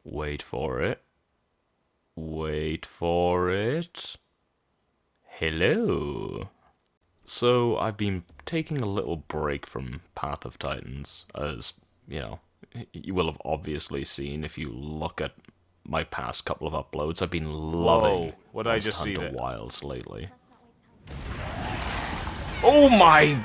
Wait for it. Wait for it. Hello. So, I've been taking a little break from Path of Titans, as, you will have obviously seen if you look at my past couple of uploads. I've been loving Whoa, what did I just see Hunter there? Wilds lately. Oh my!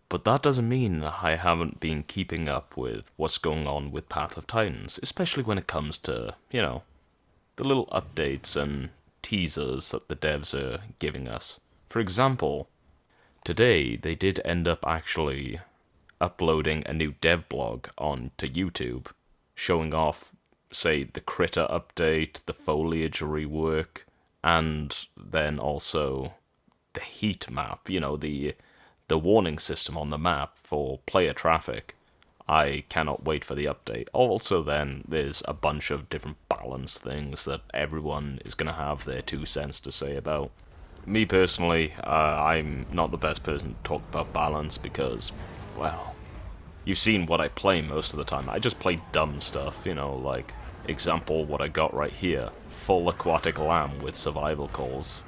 But that doesn't mean I haven't been keeping up with what's going on with Path of Titans, especially when it comes to, the little updates and teasers that the devs are giving us. For example, today they did end up actually uploading a new dev blog onto YouTube, showing off, say, the critter update, the foliage rework, and then also the heat map, the warning system on the map for player traffic. I cannot wait for the update. Also, then, there's a bunch of different balance things that everyone is going to have their 2 cents to say about. Me personally, I'm not the best person to talk about balance because, well, you've seen what I play most of the time. I just play dumb stuff, like, example, what I got right here. Full aquatic lamb with survival calls.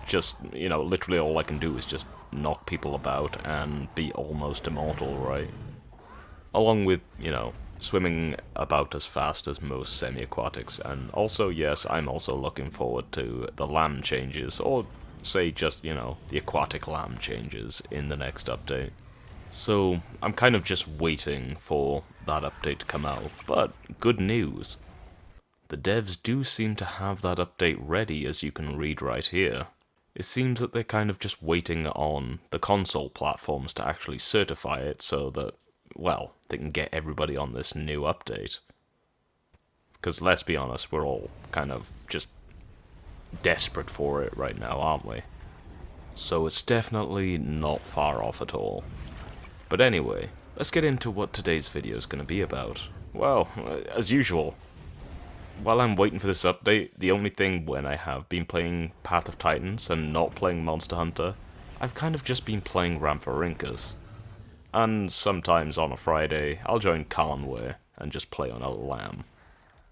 Just, literally all I can do is just knock people about and be almost immortal, right? Along with, swimming about as fast as most semi-aquatics, and also, yes, I'm also looking forward to the lamb changes, or say just, the aquatic lamb changes in the next update. So, I'm kind of just waiting for that update to come out, but good news. The devs do seem to have that update ready, as you can read right here. It seems that they're kind of just waiting on the console platforms to actually certify it so that, well, they can get everybody on this new update. Because let's be honest, we're all kind of just desperate for it right now, aren't we? So it's definitely not far off at all. But anyway, let's get into what today's video is going to be about. Well, as usual, while I'm waiting for this update, the only thing when I have been playing Path of Titans and not playing Monster Hunter, I've kind of just been playing Rhamph. And sometimes on a Friday, I'll join Conway and just play on a lamb.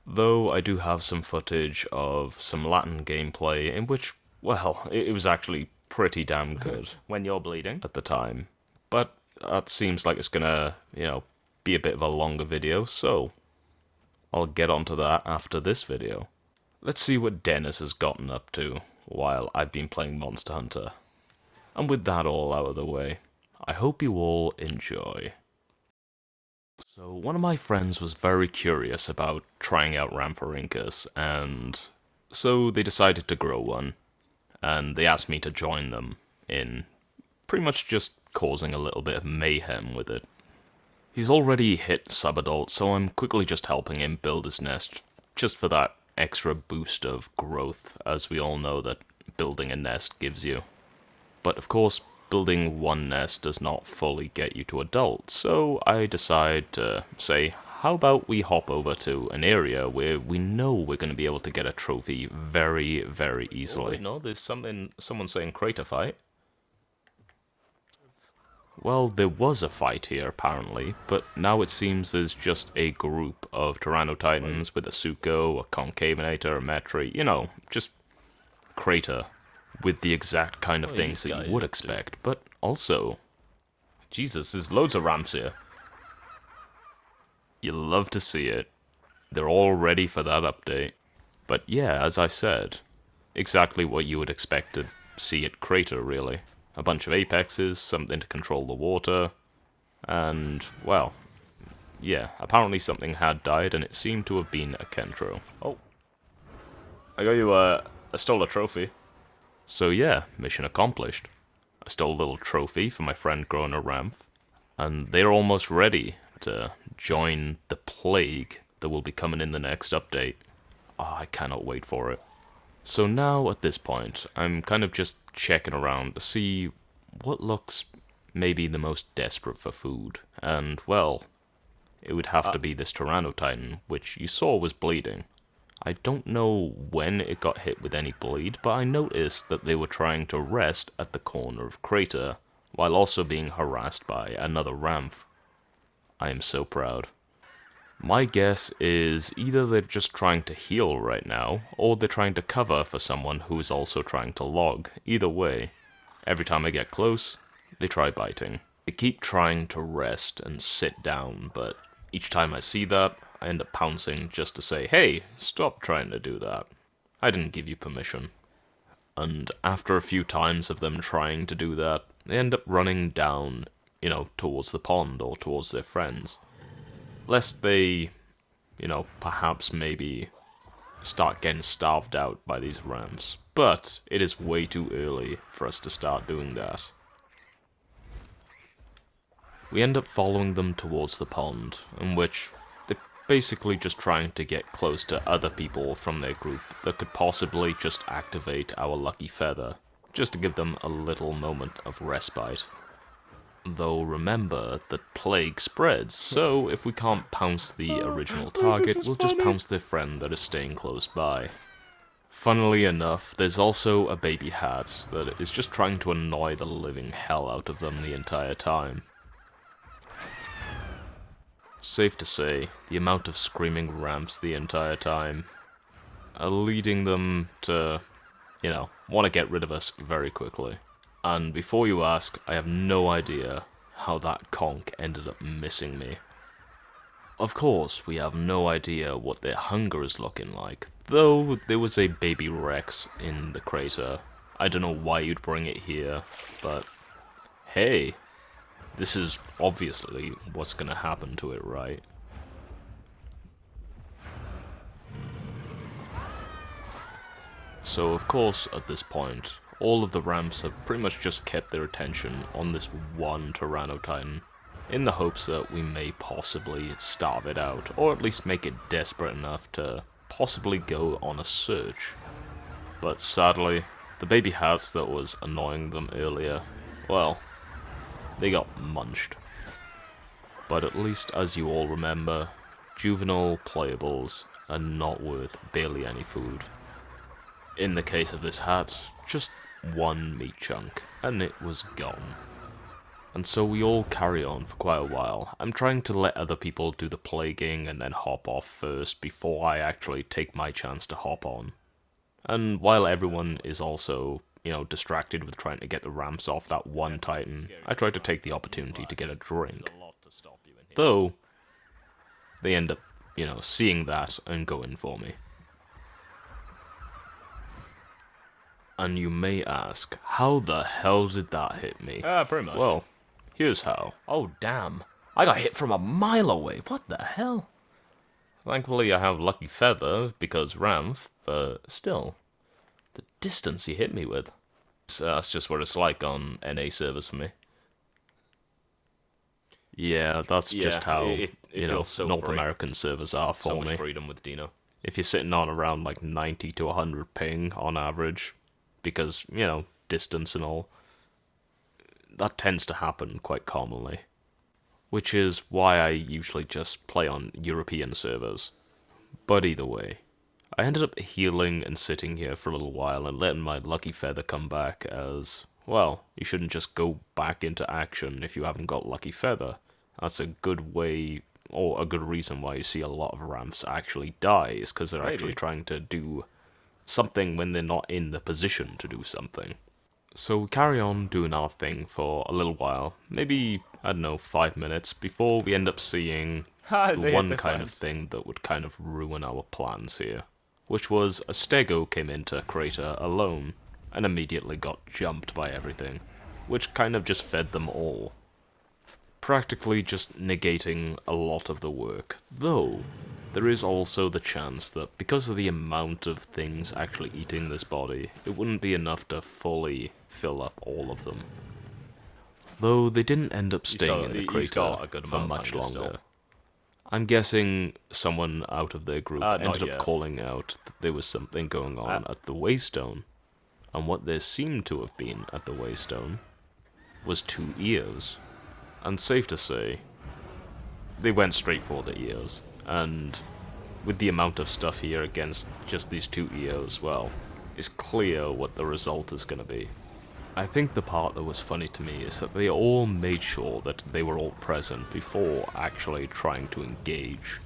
Though I do have some footage of some Latin gameplay in which, well, it was actually pretty damn good When you're bleeding. at the time. But that seems like it's gonna, be a bit of a longer video, so I'll get onto that after this video. Let's see what Dennis has gotten up to while I've been playing Monster Hunter. And with that all out of the way, I hope you all enjoy. So one of my friends was very curious about trying out Rhamph, and so they decided to grow one, and they asked me to join them in pretty much just causing a little bit of mayhem with it. He's already hit subadult, so I'm quickly just helping him build his nest, just for that extra boost of growth, as we all know that building a nest gives you. But of course, building one nest does not fully get you to adult, so I decide to say, how about we hop over to an area where we know we're going to be able to get a trophy very, very easily. Wait, no, there's someone saying crater fight. Well, there was a fight here, apparently, but now it seems there's just a group of Titans with a Suko, a Concavenator, a Metri, just Crater, with the exact kind of What are things these that you guys would up to? expect, but also, Jesus, there's loads of ramps here. you love to see it. They're all ready for that update. But yeah, as I said, exactly what you would expect to see at Crater, really. A bunch of apexes, something to control the water, and, well, yeah, apparently something had died, and it seemed to have been a Kentro. Oh. I got you, I stole a trophy. So yeah, mission accomplished. I stole a little trophy for my friend Grona Rhamph, and they're almost ready to join the plague that will be coming in the next update. Oh, I cannot wait for it. So now, at this point, I'm kind of just checking around to see what looks maybe the most desperate for food. And, well, it would have to be this Titan, which you saw was bleeding. I don't know when it got hit with any bleed, but I noticed that they were trying to rest at the corner of Crater, while also being harassed by another Rhamph. I am so proud. My guess is either they're just trying to heal right now, or they're trying to cover for someone who is also trying to log. Either way, every time I get close, they try biting. They keep trying to rest and sit down, but each time I see that, I end up pouncing just to say, hey, stop trying to do that. I didn't give you permission. And after a few times of them trying to do that, they end up running down, towards the pond or towards their friends. Lest they, perhaps maybe start getting starved out by these ramps. But it is way too early for us to start doing that. We end up following them towards the pond, in which they're basically just trying to get close to other people from their group that could possibly just activate our lucky feather, just to give them a little moment of respite. Though remember that plague spreads, so if we can't pounce the original target, we'll just pounce their friend that is staying close by. Funnily enough, there's also a baby hat that is just trying to annoy the living hell out of them the entire time. Safe to say, the amount of screaming ramps the entire time are leading them to, want to get rid of us very quickly. And before you ask, I have no idea how that conch ended up missing me. Of course, we have no idea what their hunger is looking like, though there was a baby Rex in the crater. I don't know why you'd bring it here, but hey, this is obviously what's gonna happen to it, right? So of course, at this point, all of the ramps have pretty much just kept their attention on this one Tyrannotitan, in the hopes that we may possibly starve it out, or at least make it desperate enough to possibly go on a search. But sadly, the baby hats that was annoying them earlier, well, they got munched. But at least, as you all remember, juvenile playables are not worth barely any food. In the case of this hat, just one meat chunk, and it was gone. And so we all carry on for quite a while. I'm trying to let other people do the plaguing and then hop off first before I actually take my chance to hop on. And while everyone is also, distracted with trying to get the ramps off that one Titan, I try to take the opportunity to get a drink. Though, they end up, seeing that and going for me. And you may ask, how the hell did that hit me? Pretty much. Well, here's how. Oh, damn. I got hit from a mile away. What the hell? Thankfully, I have Lucky Feather, because Rhamph, but still, the distance he hit me with. That's just what it's like on NA servers for me. Yeah, that's just how, it feels so North free. American servers are for So me. much freedom with Dino. If you're sitting on around like 90 to 100 ping on average, because, distance and all, that tends to happen quite commonly. Which is why I usually just play on European servers. But either way, I ended up healing and sitting here for a little while and letting my Lucky Feather come back as, well, you shouldn't just go back into action if you haven't got Lucky Feather. That's a good way, or a good reason why you see a lot of ramps actually die, is because they're actually trying to do something when they're not in the position to do something. So we carry on doing our thing for a little while, maybe, 5 minutes, before we end up seeing the one kind of thing that would kind of ruin our plans here. Which was a Stego came into Crater alone, and immediately got jumped by everything, which kind of just fed them all. Practically just negating a lot of the work, though there is also the chance that because of the amount of things actually eating this body, it wouldn't be enough to fully fill up all of them. Though they didn't end up staying in the crater for much longer. I'm guessing someone out of their group ended up calling out that there was something going on at the Waystone, and what there seemed to have been at the Waystone was 2 ears. And safe to say, they went straight for the ears, and with the amount of stuff here against just these 2 ears, well, it's clear what the result is going to be. I think the part that was funny to me is that they all made sure that they were all present before actually trying to engage.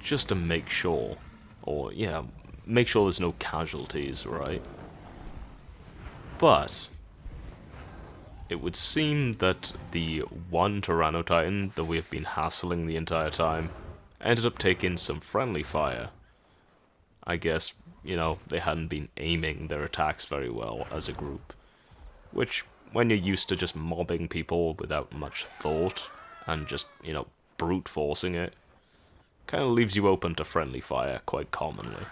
just to make sure. Or, yeah, make sure there's no casualties, right? But it would seem that the one Tyrannotitan that we have been hassling the entire time ended up taking some friendly fire. I guess, they hadn't been aiming their attacks very well as a group. Which, when you're used to just mobbing people without much thought, and just, brute forcing it, kind of leaves you open to friendly fire quite commonly.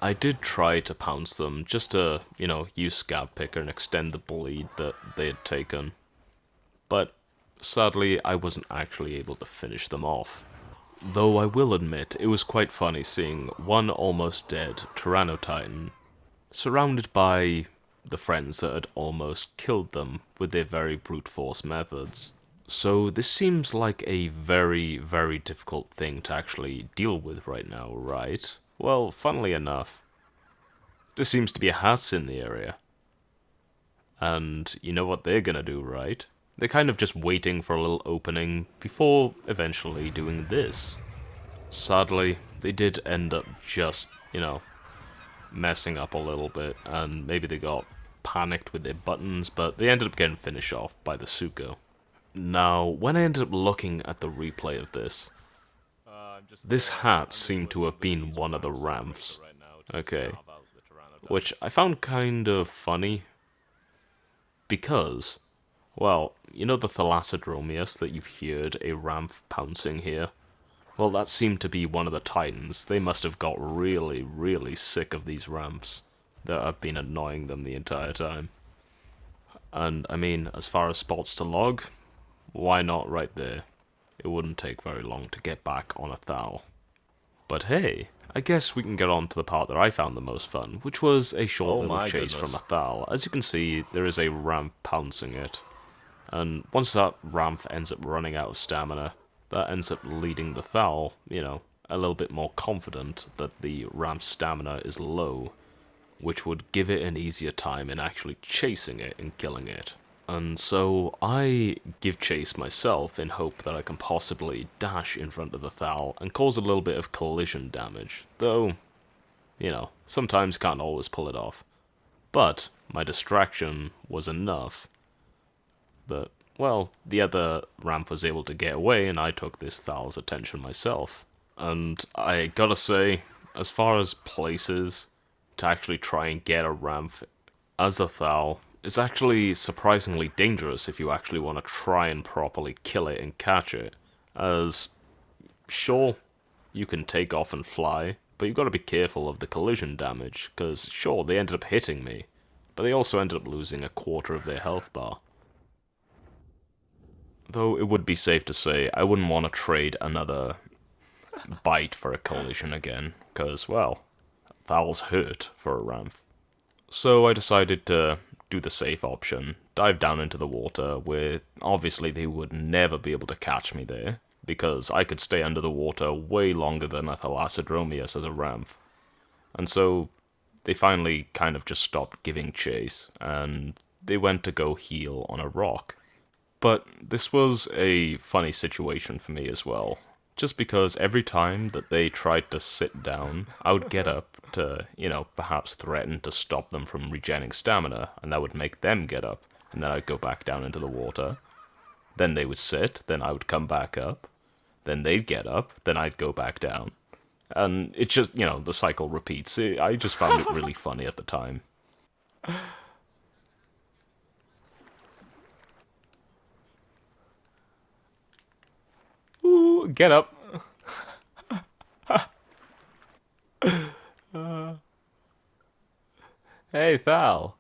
I did try to pounce them, just to, use Scab Picker and extend the bleed that they had taken. But, sadly, I wasn't actually able to finish them off. Though I will admit, it was quite funny seeing one almost dead Tyrannotitan surrounded by the friends that had almost killed them with their very brute force methods. So this seems like a very, very difficult thing to actually deal with right now, right? Well, funnily enough, there seems to be a house in the area. And you know what they're gonna do, right? They're kind of just waiting for a little opening before eventually doing this. Sadly, they did end up just, messing up a little bit, and maybe they got panicked with their buttons, but they ended up getting finished off by the Suko. Now, when I ended up looking at the replay of this hat seemed to have been one of the Rhamphs. Okay. Which I found kind of funny, because, well, you know the Thalassadromius that you've heard a Rhamph pouncing here? Well, that seemed to be one of the Titans. They must have got really, really sick of these Rhamphs that have been annoying them the entire time. And, I mean, as far as spots to log, why not right there? It wouldn't take very long to get back on a Thal. But hey, I guess we can get on to the part that I found the most fun, which was a short little chase from a Thal. As you can see, there is a Rhamph pouncing it. And once that Rhamph ends up running out of stamina, that ends up leading the Thal, a little bit more confident that the Rhamph's stamina is low, which would give it an easier time in actually chasing it and killing it. And so I give chase myself in hope that I can possibly dash in front of the Thal and cause a little bit of collision damage, though, sometimes can't always pull it off. But my distraction was enough that, well, the other Rhamph was able to get away and I took this Thal's attention myself. And I gotta say, as far as places to actually try and get a Rhamph as a Thal, it's actually surprisingly dangerous if you actually want to try and properly kill it and catch it. As, sure, you can take off and fly, but you've got to be careful of the collision damage, because sure, they ended up hitting me, but they also ended up losing a quarter of their health bar. Though it would be safe to say, I wouldn't want to trade another bite for a collision again, because, well, Thal's hurt for a Rhamph. So I decided to do the safe option, dive down into the water, where obviously they would never be able to catch me there, because I could stay under the water way longer than a Thalassadromius as a Rhamph. And so they finally kind of just stopped giving chase, and they went to go heal on a rock. But this was a funny situation for me as well, just because every time that they tried to sit down, I would get up to, perhaps threaten to stop them from regenerating stamina, and that would make them get up, and then I'd go back down into the water. Then they would sit, then I would come back up, then they'd get up, then I'd go back down. And it just, the cycle repeats. I just found it really funny at the time. Ooh, get up. Hey, Thal.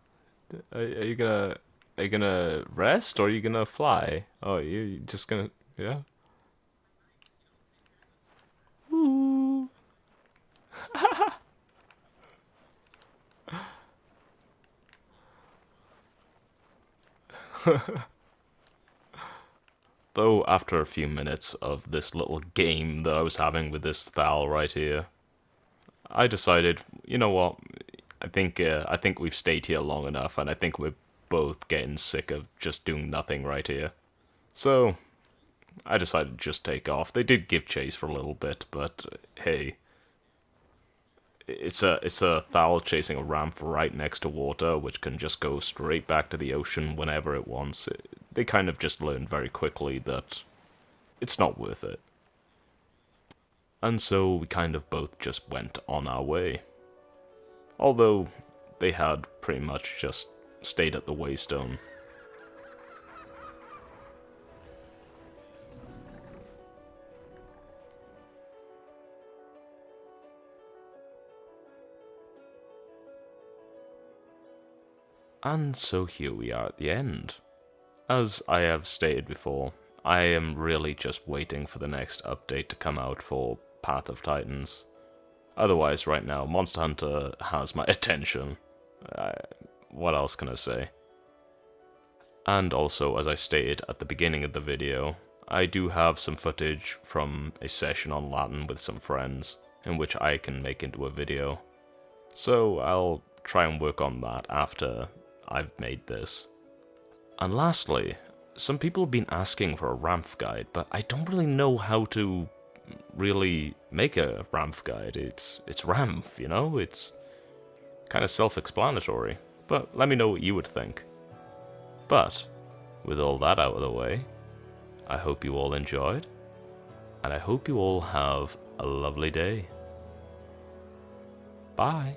Are you gonna rest or are you gonna fly? Oh, you just gonna, yeah. Ooh. Though after a few minutes of this little game that I was having with this Thal right here, I decided, you know what, I think we've stayed here long enough, and I think we're both getting sick of just doing nothing right here. So, I decided to just take off. They did give chase for a little bit, but hey, it's a Thal chasing a Rhamph right next to water, which can just go straight back to the ocean whenever it wants. They kind of just learned very quickly that it's not worth it. And so we kind of both just went on our way. Although they had pretty much just stayed at the Waystone. And so here we are at the end. As I have stated before, I am really just waiting for the next update to come out for Path of Titans. Otherwise, right now, Monster Hunter has my attention. What else can I say? And also, as I stated at the beginning of the video, I do have some footage from a session on Latin with some friends, in which I can make into a video. So I'll try and work on that after I've made this. And lastly, some people have been asking for a Rhamph guide, but I don't really know how to really make a Rhamph guide. It's Rhamph, you know? It's kind of self-explanatory, but let me know what you would think. But, with all that out of the way, I hope you all enjoyed, and I hope you all have a lovely day. Bye!